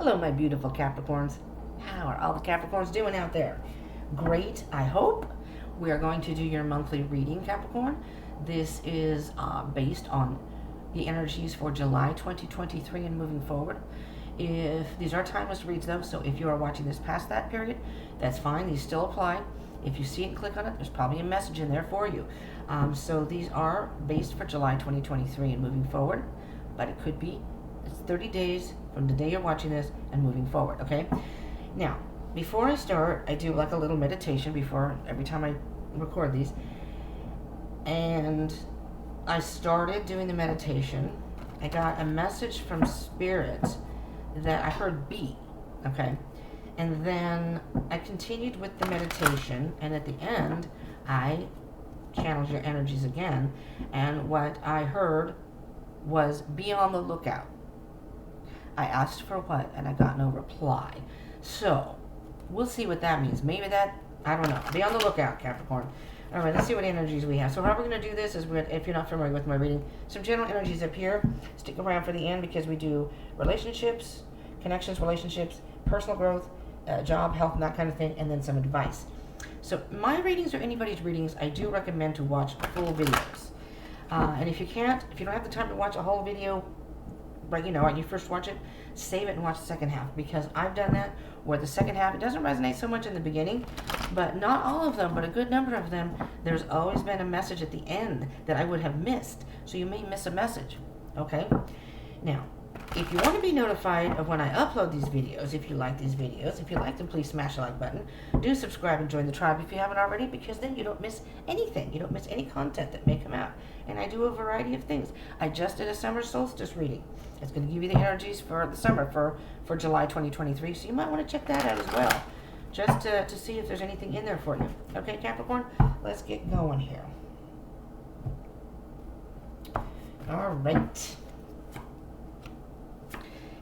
Hello, my beautiful Capricorns. How are all the Capricorns doing out there? Great, I hope. We are going to do your monthly reading, Capricorn. This is based on the energies for July 2023 and moving forward. If these are timeless reads, though, so if you are watching this past that period, that's fine. These still apply. If you see it and click on it, there's probably a message in there for you. So these are based for July 2023 and moving forward, but it could be it's 30 days from the day you're watching this and moving forward, okay? Now, before I start, I do like a little meditation before every time I record these. And I started doing the meditation. I got a message from Spirit that I heard B, okay? And then I continued with the meditation, and at the end, I channeled your energies again, and what I heard was be on the lookout. I asked for what, and I got no reply. So, we'll see what that means. Maybe that, I don't know. Be on the lookout, Capricorn. All right, let's see what energies we have. So how we're going to do this is, if you're not familiar with my reading, some general energies up here. Stick around for the end because we do relationships, connections, relationships, personal growth, job, health, and that kind of thing, and then some advice. So my readings or anybody's readings, I do recommend to watch full videos. And if you don't have the time to watch a whole video, right, when you first watch it, save it and watch the second half, because I've done that where the second half, it doesn't resonate so much in the beginning, but not all of them, but a good number of them, there's always been a message at the end that I would have missed, so you may miss a message, okay? Now, if you want to be notified of when I upload these videos, if you like these videos, if you like them, please smash the like button. Do subscribe and join the tribe if you haven't already, because then you don't miss anything. You don't miss any content that may come out. And I do a variety of things. I just did a summer solstice reading. It's going to give you the energies for the summer, for July 2023, so you might want to check that out as well, just to see if there's anything in there for you. Okay, Capricorn? Let's get going here. All right.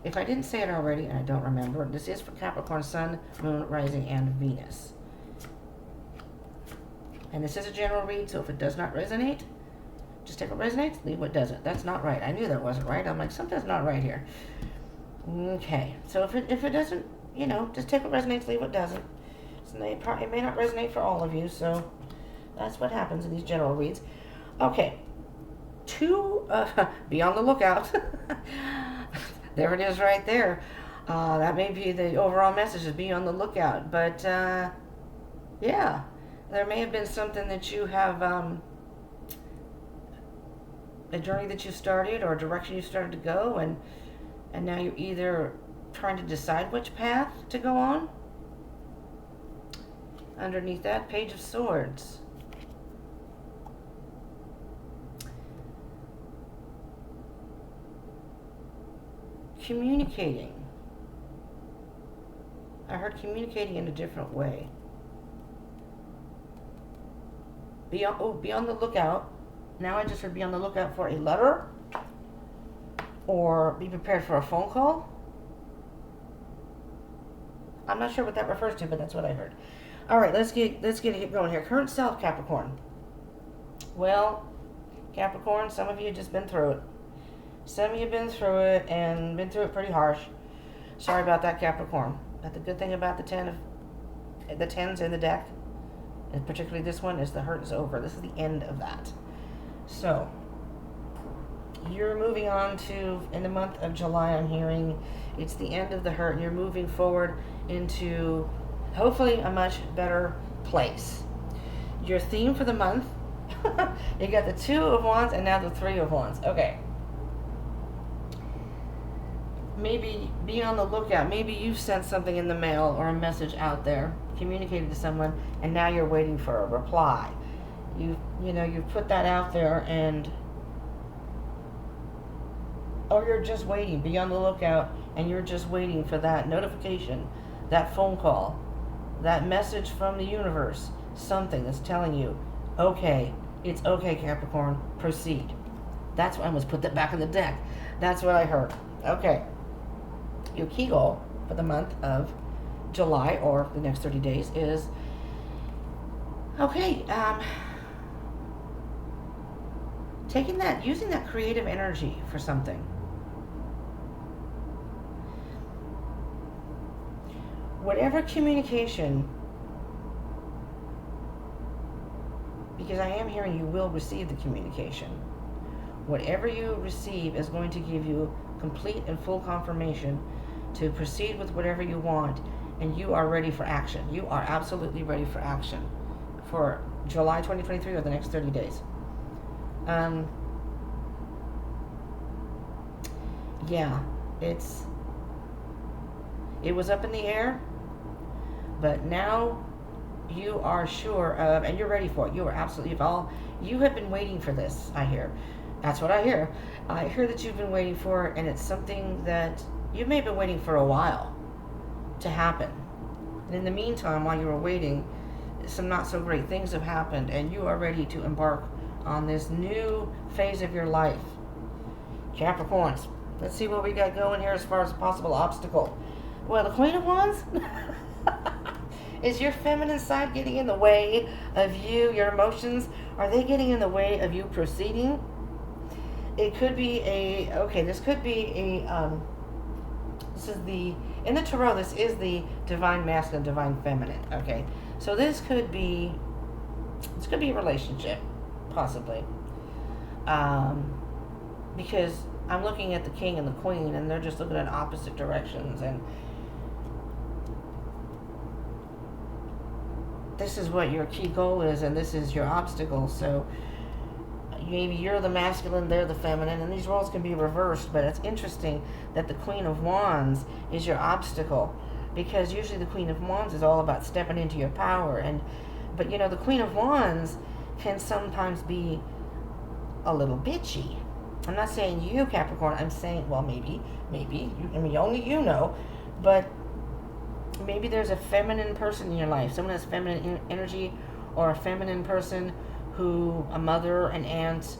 If I didn't say it already, and I don't remember, this is for Capricorn, Sun, Moon, Rising, and Venus. And this is a general read, so if it does not resonate, just take what resonates, leave what doesn't. That's not right. I knew that wasn't right. I'm like, something's not right here. Okay, so if it doesn't, just take what resonates, leave what doesn't. So it may not resonate for all of you, so that's what happens in these general reads. Okay, be on the lookout. There it is right there. That may be the overall message, is be on the lookout. But, yeah, there may have been something that you have, a journey that you started or a direction you started to go, and now you're either trying to decide which path to go on. Underneath that, Page of Swords. Communicating. I heard communicating in a different way. Be on the lookout. Now I just heard be on the lookout for a letter, or be prepared for a phone call. I'm not sure what that refers to, but that's what I heard. All right, let's get it going here. Current self, Capricorn. Well, Capricorn, some of you have just been through it. Some of you have been through it and been through it pretty harsh. Sorry about that, Capricorn. But the good thing about the tens in the deck, and particularly this one, is the hurt is over. This is the end of that. So, you're moving on to, in the month of July, I'm hearing, it's the end of the hurt, and you're moving forward into, hopefully, a much better place. Your theme for the month, you got the Two of Wands and now the Three of Wands. Okay. Maybe be on the lookout. Maybe you've sent something in the mail or a message out there, communicated to someone, and now you're waiting for a reply. You've put that out there, or you're just waiting. Be on the lookout, and you're just waiting for that notification, that phone call, that message from the universe, something that's telling you, okay, it's okay, Capricorn, proceed. That's why I almost put that back in the deck. That's what I heard. Okay. Your key goal for the month of July, or the next 30 days, is, okay, using that creative energy for something. whatever communication, because I am hearing you will receive the communication. Whatever you receive is going to give you complete and full confirmation to proceed with whatever you want, and you are ready for action. You are absolutely ready for action for July 2023 or the next 30 days. Yeah, it was up in the air, but now you are sure of, and you're ready for it. You are absolutely, you have been waiting for this, I hear. That's what I hear. I hear that you've been waiting for it, and it's something that you may have been waiting for a while to happen. And in the meantime, while you were waiting, some not so great things have happened, and you are ready to embark on this new phase of your life. Capricorns, let's see what we got going here as far as a possible obstacle. Well, the Queen of Wands. Is your feminine side getting in the way of you, your emotions? Are they getting in the way of you proceeding? It could be this could be in the tarot, this is the divine masculine, divine feminine, okay? So this could be a relationship, possibly. Because I'm looking at the king and the queen, and they're just looking in opposite directions, and this is what your key goal is, and this is your obstacle. So maybe you're the masculine, they're the feminine, and these roles can be reversed, but it's interesting that the Queen of Wands is your obstacle, because usually the Queen of Wands is all about stepping into your power, but the Queen of Wands can sometimes be a little bitchy. I'm not saying you, Capricorn, I'm saying, well, maybe, only you know, but maybe there's a feminine person in your life, someone has feminine energy, or a feminine person who, a mother, an aunt,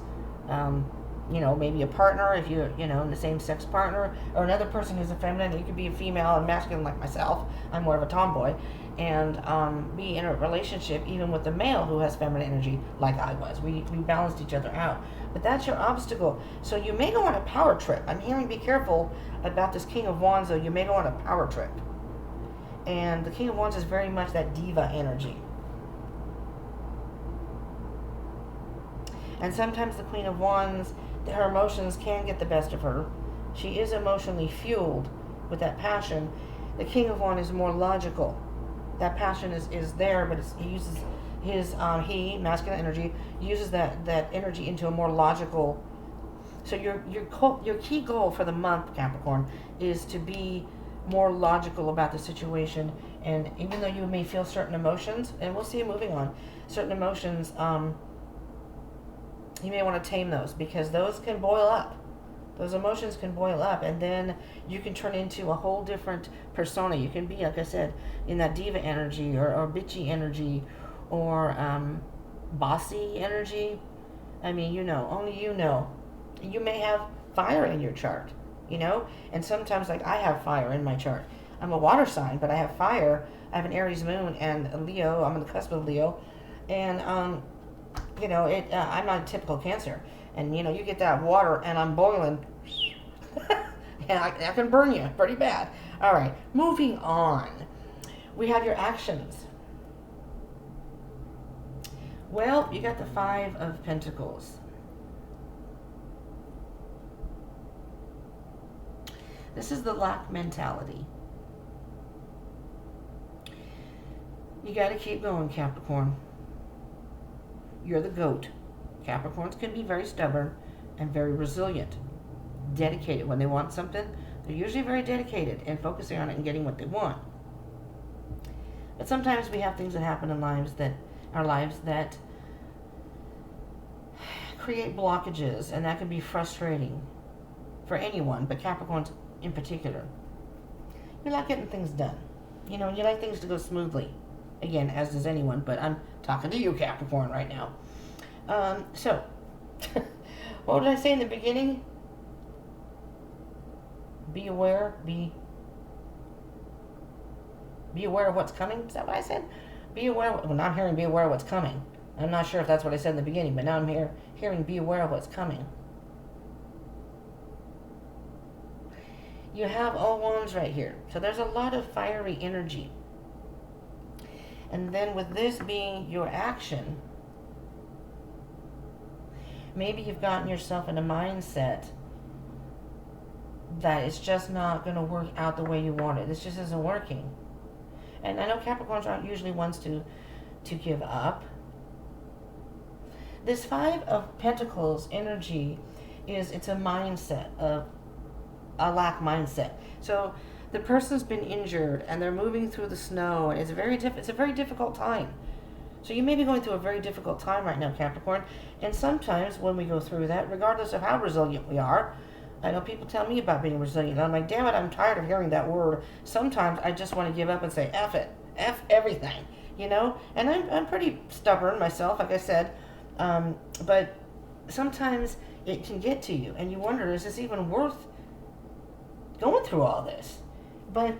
maybe a partner, if you're, in the same sex partner, or another person who's a feminine. You could be a female and masculine like myself. I'm more of a tomboy, and be in a relationship even with a male who has feminine energy like I was. We balanced each other out. But that's your obstacle. So you may go on a power trip. I'm hearing be careful about this King of Wands, though. You may go on a power trip. And the King of Wands is very much that diva energy. And sometimes the Queen of Wands, her emotions can get the best of her. She is emotionally fueled with that passion. The King of Wands is more logical. That passion is there, but he uses his, masculine energy, uses that energy into a more logical. So your key goal for the month, Capricorn, is to be more logical about the situation. And even though you may feel certain emotions, and we'll see you moving on, certain emotions, you may want to tame those, because those can boil up. Those emotions can boil up, and then you can turn into a whole different persona. You can be, like I said, in that diva energy, or bitchy energy, or bossy energy. I mean, only you know. You may have fire in your chart, and sometimes, like, I have fire in my chart. I'm a water sign, but I have fire. I have an Aries moon and a Leo. I'm on the cusp of Leo, and I'm not a typical Cancer, and you get that water, and I'm boiling, and I can burn you pretty bad. All right, moving on. We have your actions. Well, you got the Five of Pentacles. This is the lack mentality. You got to keep going, Capricorn. You're the goat. Capricorns can be very stubborn and very resilient, dedicated. When they want something, they're usually very dedicated and focusing on it and getting what they want. But sometimes we have things that happen in our lives that create blockages, and that can be frustrating for anyone, but Capricorns in particular. You're not getting things done. You like things to go smoothly. Again, as does anyone, but I'm talking to you, Capricorn, right now. So, what did I say in the beginning? Be aware, be aware of what's coming. Is that what I said? Be aware. Well, now I'm hearing be aware of what's coming. I'm not sure if that's what I said in the beginning, but now I'm hearing be aware of what's coming. You have all wands right here. So there's a lot of fiery energy. And then with this being your action, maybe you've gotten yourself in a mindset that it's just not going to work out the way you want it. This just isn't working. And I know Capricorns aren't usually ones to give up. This Five of Pentacles energy it's a mindset of a lack mindset. So the person's been injured and they're moving through the snow, and it's a very difficult time. So you may be going through a very difficult time right now, Capricorn. And sometimes when we go through that, regardless of how resilient we are, I know people tell me about being resilient. I'm like, damn it, I'm tired of hearing that word. Sometimes I just want to give up and say, F it. F everything. You know? And I'm pretty stubborn myself, like I said. But sometimes it can get to you. And you wonder, is this even worth going through all this? But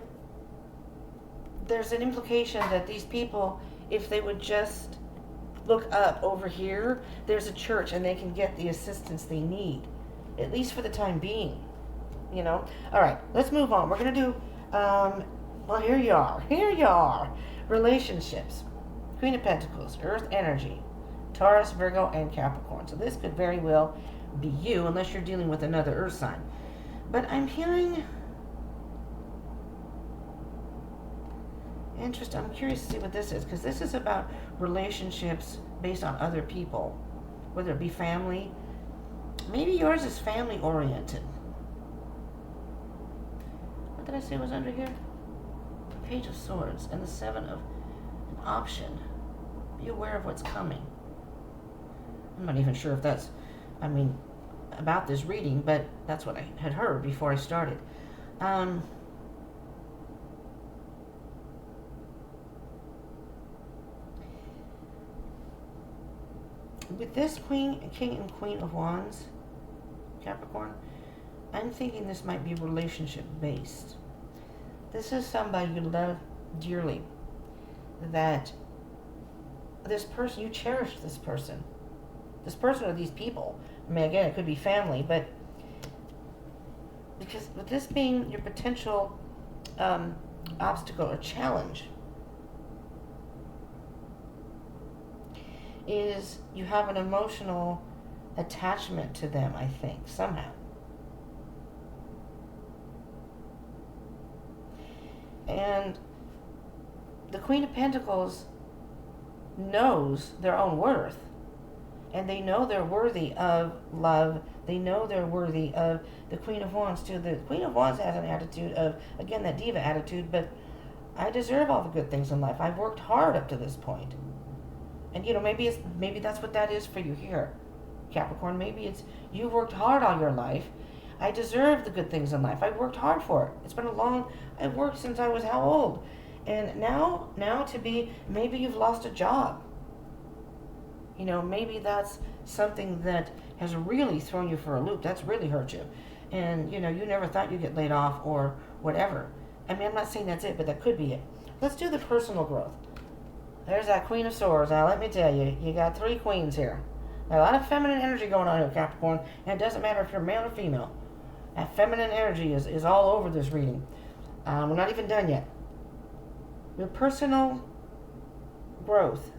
there's an implication that these people, if they would just look up over here, there's a church and they can get the assistance they need, at least for the time being, you know. All right, let's move on. We're going to do, well, here you are. Relationships. Queen of Pentacles, Earth energy, Taurus, Virgo, and Capricorn. So this could very well be you, unless you're dealing with another Earth sign. But I'm hearing... Interesting. I'm curious to see what this is, because this is about relationships based on other people, whether it be family. Maybe yours is family oriented. What did I say was under here? The Page of Swords and the Seven of an Option. Be aware of what's coming. I'm not even sure if that's, about this reading, but that's what I had heard before I started. With this King and Queen of Wands, Capricorn, I'm thinking this might be relationship based. This is somebody you love dearly. That this person, you cherish this person. This person or these people. Again, it could be family, but because with this being your potential obstacle or challenge, is you have an emotional attachment to them, I think, somehow. And the Queen of Pentacles knows their own worth. And they know they're worthy of love. They know they're worthy of the Queen of Wands, too. The Queen of Wands has an attitude of, again, that diva attitude, but I deserve all the good things in life. I've worked hard up to this point. And, maybe that's what that is for you here, Capricorn. Maybe it's you worked hard all your life. I deserve the good things in life. I worked hard for it. It's been I've worked since I was how old? And now to be, maybe you've lost a job. Maybe that's something that has really thrown you for a loop. That's really hurt you. And, you never thought you'd get laid off or whatever. I'm not saying that's it, but that could be it. Let's do the personal growth. There's that Queen of Swords. Now, let me tell you, you got three queens here. A lot of feminine energy going on here, Capricorn. And it doesn't matter if you're male or female. That feminine energy is all over this reading. We're not even done yet. Your personal growth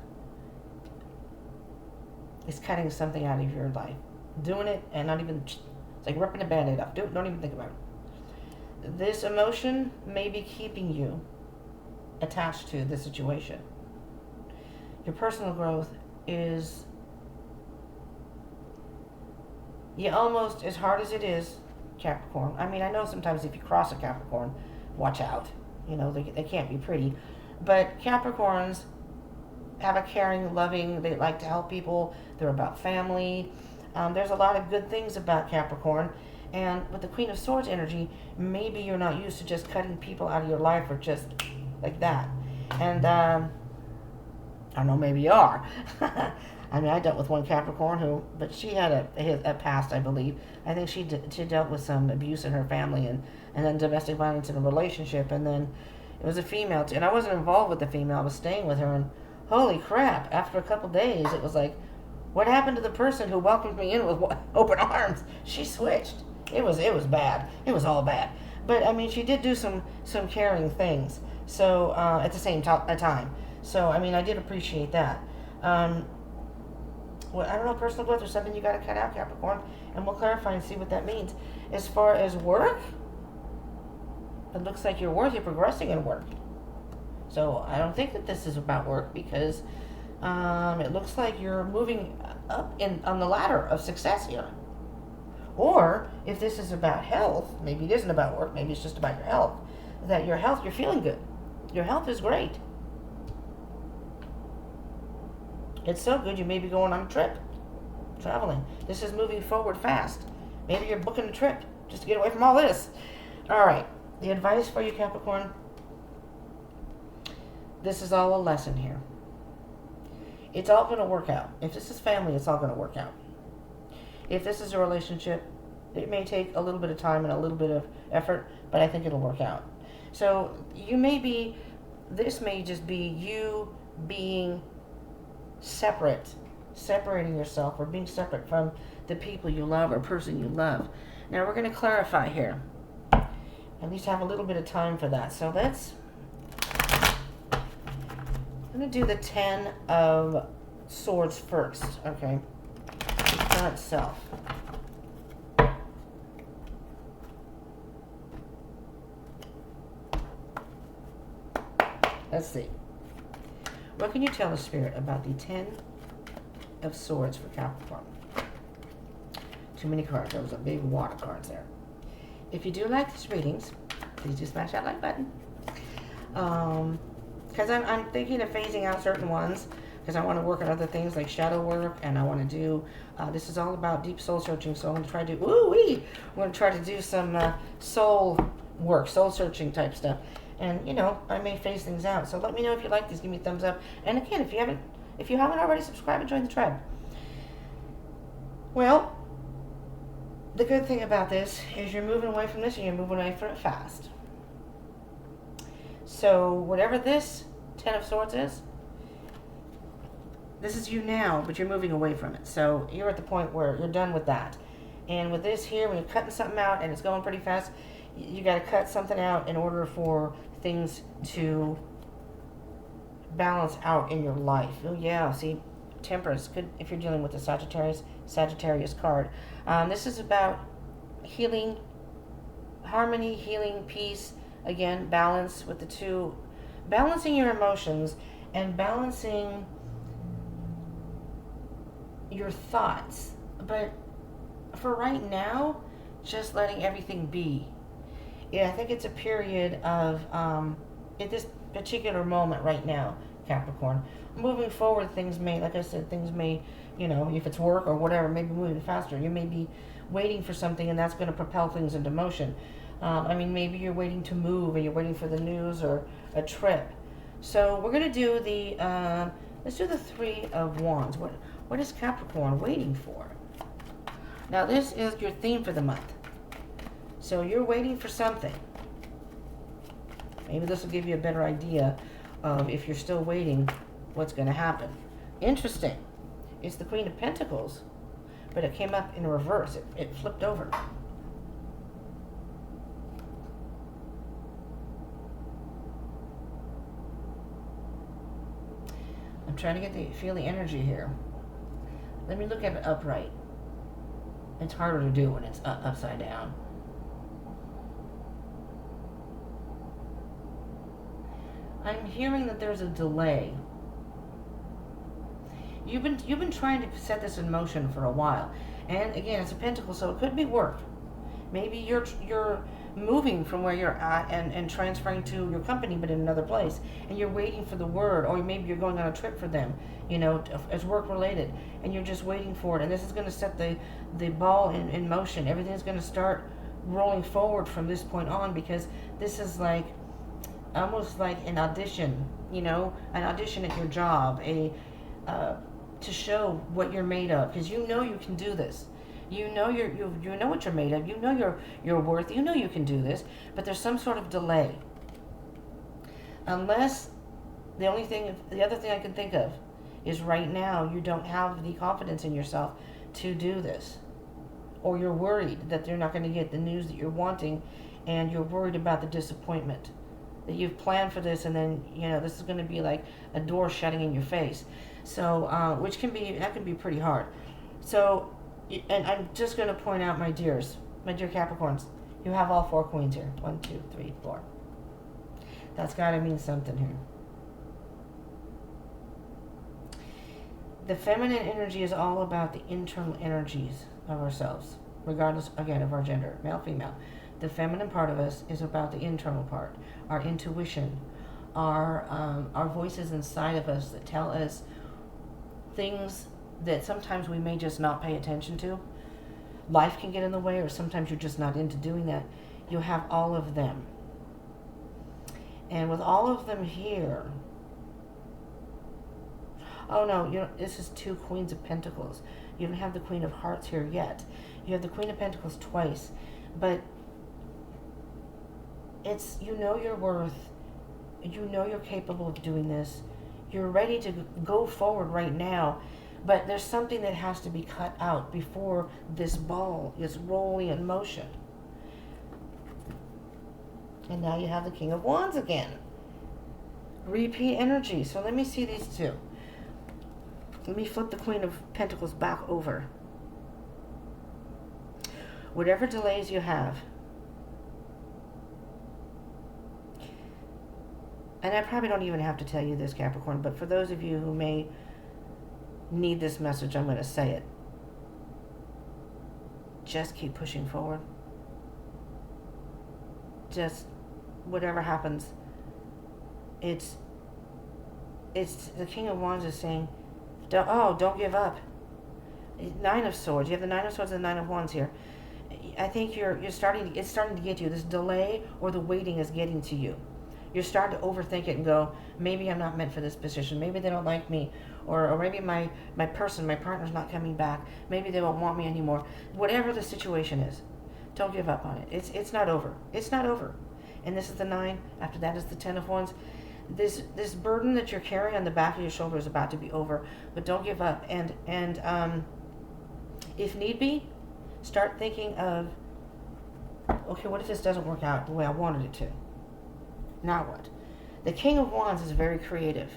is cutting something out of your life. Doing it and not even... It's like ripping a Band-Aid off. Don't even think about it. This emotion may be keeping you attached to the situation. Your personal growth is, you almost, as hard as it is, Capricorn. I know sometimes if you cross a Capricorn, watch out. They can't be pretty. But Capricorns have a caring, loving, they like to help people. They're about family. There's a lot of good things about Capricorn. And with the Queen of Swords energy, maybe you're not used to just cutting people out of your life or just like that. And, I don't know, maybe you are. I dealt with one Capricorn but she had a past, I believe. I think she dealt with some abuse in her family and then domestic violence in a relationship. And then it was a female, and I wasn't involved with the female. I was staying with her, and holy crap, after a couple days, it was like, what happened to the person who welcomed me in with open arms? She switched. It was bad. It was all bad. But I mean, she did do some caring things. So at the same time. So I mean, I did appreciate that. Well, I don't know, personal growth or something you got to cut out, Capricorn, and we'll clarify and see what that means. As far as work, it looks like you're progressing in work. So I don't think that this is about work because it looks like you're moving up on the ladder of success here. Or if this is about health, maybe it isn't about work, maybe it's just about your health. That your health, you're feeling good. Your health is great. It's so good you may be going on a trip, traveling. This is moving forward fast. Maybe you're booking a trip just to get away from all this. All right, the advice for you, Capricorn. This is all a lesson here. It's all going to work out. If this is family, it's all going to work out. If this is a relationship, it may take a little bit of time and a little bit of effort, but I think it'll work out. So this may just be you being separating yourself or being separate from the people you love or person you love. Now we're going to clarify here. At least have a little bit of time for that. So I'm going to do the 10 of Swords first, okay? The current self. Let's see. What can you tell the Spirit about the 10 of Swords for Capricorn? Too many cards. There was a big wad of cards there. If you do like these readings, please do smash that like button. Because I'm thinking of phasing out certain ones because I want to work on other things like shadow work, and I want to do, this is all about deep soul searching, so I'm going to try to do, we're going to try to do some soul work, soul searching type stuff. And, I may phase things out. So let me know if you like these. Give me a thumbs up. And again, if you haven't already, subscribe and join the tribe. Well, the good thing about this is you're moving away from this and you're moving away from it fast. So whatever this 10 of Swords is, this is you now, but you're moving away from it. So you're at the point where you're done with that. And with this here, when you're cutting something out and it's going pretty fast, you got to cut something out in order for things to balance out in your life. Oh yeah, see, Temperance, good if you're dealing with the Sagittarius card. This is about healing, harmony, healing, peace. Again, balance with the two, balancing your emotions and balancing your thoughts. But for right now, just letting everything be. Yeah, I think it's a period of, at this particular moment right now, Capricorn. Moving forward, things may, like I said, if it's work or whatever, maybe moving faster. You may be waiting for something and that's going to propel things into motion. Maybe you're waiting to move or you're waiting for the news or a trip. So we're going to do let's do the 3 of Wands. What is Capricorn waiting for? Now this is your theme for the month. So you're waiting for something. Maybe this will give you a better idea of if you're still waiting, what's going to happen. Interesting. It's the Queen of Pentacles, but it came up in reverse. It flipped over. I'm trying to feel the energy here. Let me look at it upright. It's harder to do when it's upside down. I'm hearing that there's a delay. You've been trying to set this in motion for a while, and again, it's a pentacle, so it could be work. Maybe you're moving from where you're at and transferring to your company, but in another place, and you're waiting for the word, or maybe you're going on a trip for them, as work related, and you're just waiting for it. And this is going to set the ball in motion. Everything's going to start rolling forward from this point on, because this is like almost like an audition, an audition at your job, to show what you're made of, because you can do this. You know what you're made of. You know your worth. You know you can do this, but there's some sort of delay. Unless the other thing I can think of is right now you don't have the confidence in yourself to do this, or you're worried that you're not going to get the news that you're wanting, and you're worried about the disappointment that you've planned for this, and then this is going to be like a door shutting in your face. So which can be pretty hard. So, and I'm just going to point out, my dear Capricorns, you have all 4 queens here. 1, 2, 3, 4. That's got to mean something here. The feminine energy is all about the internal energies of ourselves, regardless, again, of our gender, male, female. The feminine part of us is about the internal part, our intuition, our voices inside of us that tell us things that sometimes we may just not pay attention to. Life can get in the way, or sometimes you're just not into doing that. You have all of them. And with all of them here, oh no, this is 2 Queens of Pentacles. You don't have the Queen of Hearts here yet. You have the Queen of Pentacles twice, but it's, your worth, you're capable of doing this. You're ready to go forward right now, but there's something that has to be cut out before this ball is rolling in motion. And now you have the King of Wands again. Repeat energy. So let me see these 2. Let me flip the Queen of Pentacles back over. Whatever delays you have, and I probably don't even have to tell you this, Capricorn, but for those of you who may need this message, I'm going to say it. Just keep pushing forward. Just whatever happens, it's the King of Wands is saying, don't give up. 9 of Swords. You have the 9 of Swords and the 9 of Wands here. I think it's starting to get to you. This delay or the waiting is getting to you. You're starting to overthink it and go, maybe I'm not meant for this position. Maybe they don't like me. Or maybe my partner's not coming back. Maybe they won't want me anymore. Whatever the situation is, don't give up on it. It's not over. It's not over. And this is the 9. After that is the 10 of Wands. This burden that you're carrying on the back of your shoulder is about to be over. But don't give up. And if need be, start thinking of, okay, what if this doesn't work out the way I wanted it to? Now what? The King of Wands is very creative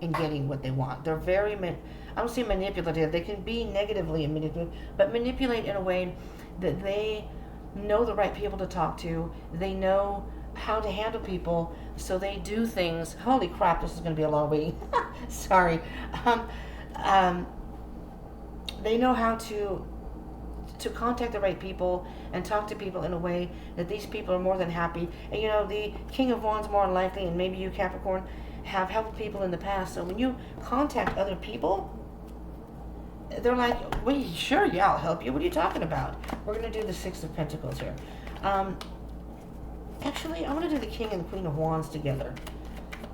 in getting what they want. They're very, I don't say manipulative. They can be negatively manipulative, but manipulate in a way that they know the right people to talk to. They know how to handle people, so they do things. Holy crap, this is going to be a long waiting. Sorry. They know how to contact the right people and talk to people in a way that these people are more than happy. And the King of Wands, more than likely, and maybe you, Capricorn, have helped people in the past. So when you contact other people, they're like, well, sure, yeah, I'll help you. What are you talking about? We're going to do the 6 of Pentacles here. Actually, I want to do the King and the Queen of Wands together.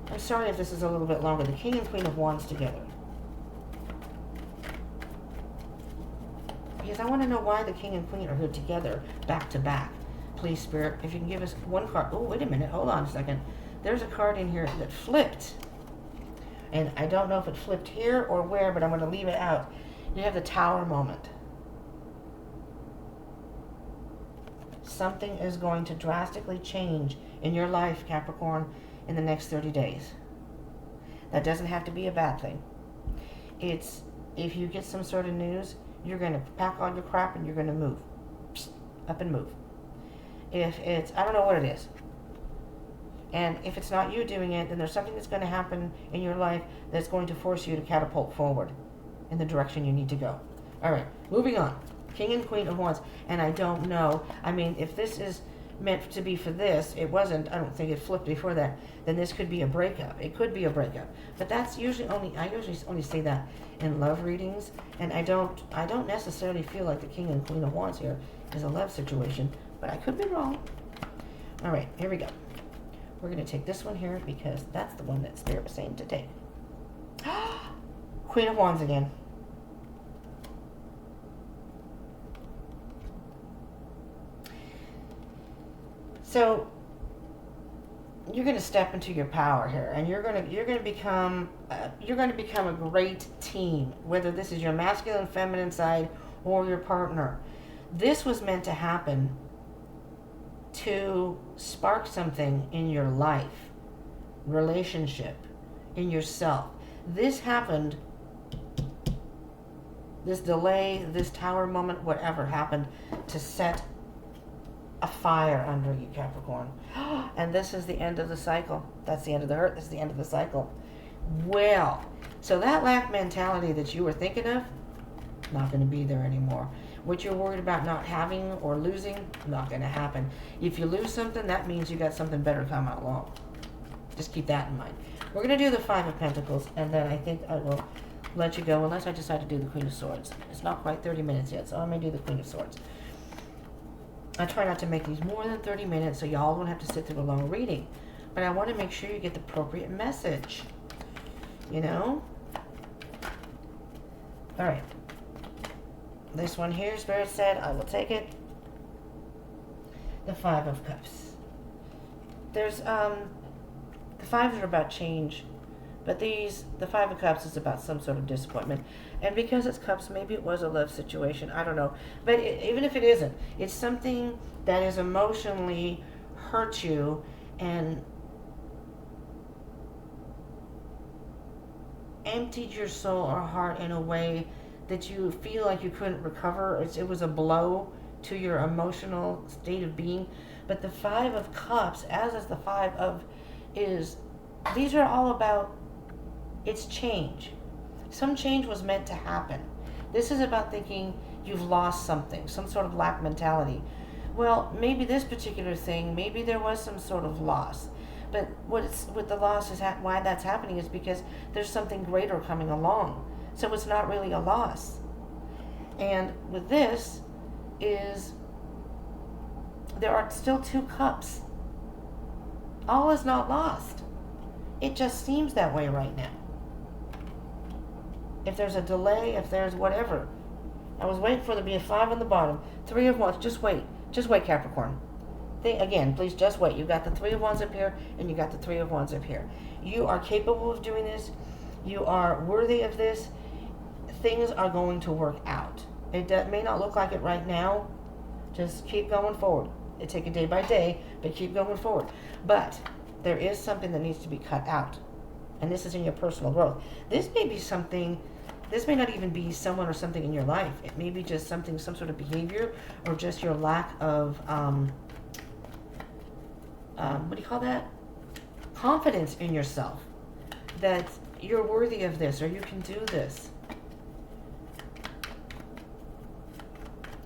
I'm sorry if this is a little bit longer. The King and Queen of Wands together. Because I want to know why the King and Queen are here together, back to back. Please, Spirit, if you can give us one card. Oh, wait a minute. Hold on a second. There's a card in here that flipped. And I don't know if it flipped here or where, but I'm going to leave it out. You have the Tower moment. Something is going to drastically change in your life, Capricorn, in the next 30 days. That doesn't have to be a bad thing. It's, if you get some sort of news, you're going to pack all your crap and you're going to move. Psst, up and move. If it's, I don't know what it is. And if it's not you doing it, then there's something that's going to happen in your life that's going to force you to catapult forward in the direction you need to go. All right, moving on. King and Queen of Wands. And I don't know. I mean, if this is meant to be for this, it wasn't, I don't think it flipped before that, then this could be a breakup. It could be a breakup. But that's usually I usually only say that in love readings, and I don't necessarily feel like the King and Queen of Wands here is a love situation, but I could be wrong. All right, here we go. We're going to take this one here because that's the one that Spirit was saying to take. Queen of Wands again. So you're going to step into your power here, and you're going to become a great team. Whether this is your masculine, feminine side, or your partner, this was meant to happen to spark something in your life, relationship, in yourself. This happened, this delay, this tower moment, whatever happened to set a fire under you, Capricorn. And this is the end of the cycle. That's the end of the hurt. This is the end of the cycle. Well, so that lack mentality that you were thinking of, not going to be there anymore. What you're worried about not having or losing, not going to happen. If you lose something, that means you got something better coming along. Just keep that in mind. We're going to do the Five of Pentacles, and then I think I will let you go unless I decide to do the Queen of Swords. It's not quite 30 minutes yet, so I may do the Queen of Swords. I try not to make these more than 30 minutes so y'all don't have to sit through a long reading. But I want to make sure you get the appropriate message. You know? Alright. This one here, Spirit said, I will take it. The Five of Cups. There's, the fives are about change. But the Five of Cups is about some sort of disappointment. And because it's cups, maybe it was a love situation. I don't know. But even if it isn't, it's something that has emotionally hurt you and emptied your soul or heart in a way that you feel like you couldn't recover. It was a blow to your emotional state of being. But the Five of Cups, as is the Five of, these are all about, it's change. Some change was meant to happen. This is about thinking you've lost something, some sort of lack mentality. Well, maybe this particular thing, maybe there was some sort of loss. But what the loss is, why that's happening is because there's something greater coming along. So it's not really a loss. And with this there are still two cups. All is not lost. It just seems that way right now. If there's a delay, if there's whatever. I was waiting for there to be a 5 on the bottom. 3 of Wands. Just wait. Just wait, Capricorn. Again, please just wait. You've got the 3 of Wands up here, and you got the 3 of Wands up here. You are capable of doing this. You are worthy of this. Things are going to work out. It may not look like it right now. Just keep going forward. Take it day by day, but keep going forward. But there is something that needs to be cut out. And this is in your personal growth. This may be something, this may not even be someone or something in your life. It may be just something, some sort of behavior, or just your lack of, what do you call that? Confidence in yourself. That you're worthy of this, or you can do this.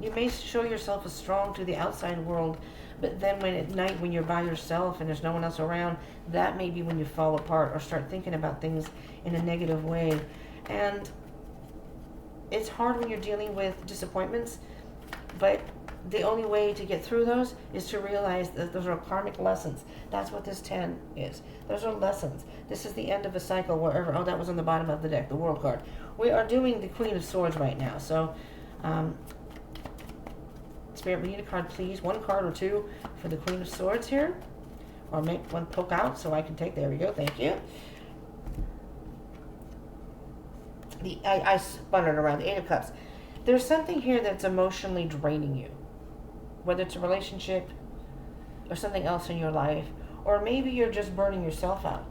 You may show yourself as strong to the outside world, but then when at night, when you're by yourself and there's no one else around, that may be when you fall apart or start thinking about things in a negative way. And it's hard when you're dealing with disappointments, but the only way to get through those is to realize that those are karmic lessons. That's what this 10 is. Those are lessons. This is the end of a cycle wherever. Oh, that was on the bottom of the deck, the World card. We are doing the Queen of Swords right now. So, Spirit, we need a card, please. 1 card or 2 for the Queen of Swords here. Or make one poke out so I can take. There we go. Thank you. I spun it around. The 8 of Cups. There's something here that's emotionally draining you. Whether it's a relationship or something else in your life. Or maybe you're just burning yourself out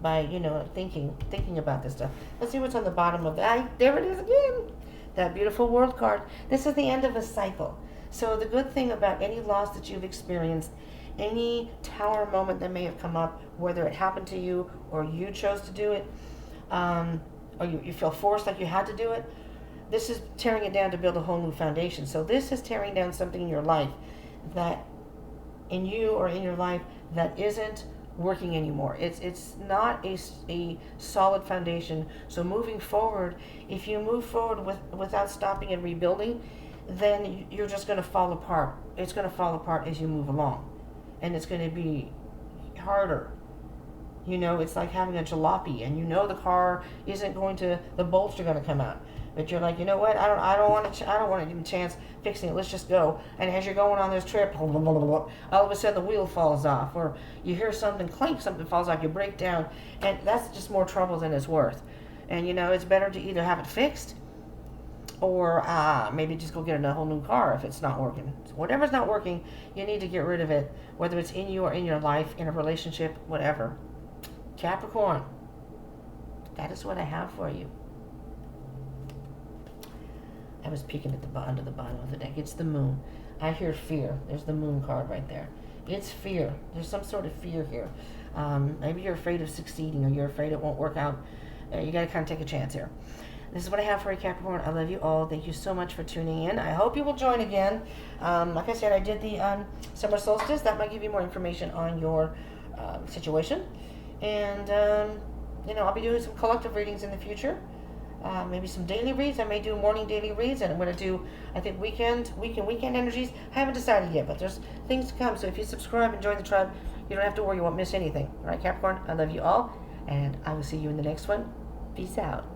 by, thinking about this stuff. Let's see what's on the bottom of that. There it is again. That beautiful World card. This is the end of a cycle. So the good thing about any loss that you've experienced, any tower moment that may have come up, whether it happened to you or you chose to do it, or you feel forced like you had to do it, this is tearing it down to build a whole new foundation. So this is tearing down something in your life that, in you or in your life, that isn't working anymore. It's not a solid foundation. So moving forward, if you move forward without stopping and rebuilding, then you're just going to fall apart. It's going to fall apart as you move along, and it's going to be harder. It's like having a jalopy, and the car isn't going to, the bolts are going to come out, but you're like, you know what? I don't want to give a chance fixing it. Let's just go. And as you're going on this trip, all of a sudden the wheel falls off, or you hear something clink, something falls off, you break down, and that's just more trouble than it's worth. And it's better to either have it fixed or maybe just go get a whole new car if it's not working. So whatever's not working, you need to get rid of it, whether it's in you or in your life, in a relationship, whatever. Capricorn, that is what I have for you. I was peeking at under the bottom of the deck. It's the moon. I hear fear. There's the moon card right there. It's fear. There's some sort of fear here. Maybe you're afraid of succeeding, or you're afraid it won't work out. You got to kind of take a chance here. This is what I have for you, Capricorn. I love you all. Thank you so much for tuning in. I hope you will join again. Like I said, I did the summer solstice. That might give you more information on your situation. And, I'll be doing some collective readings in the future. Maybe some daily reads. I may do morning daily reads, and I'm going to do, I think, weekend energies. I haven't decided yet, but there's things to come. So if you subscribe and join the tribe, you don't have to worry. You won't miss anything. All right, Capricorn, I love you all, and I will see you in the next one. Peace out.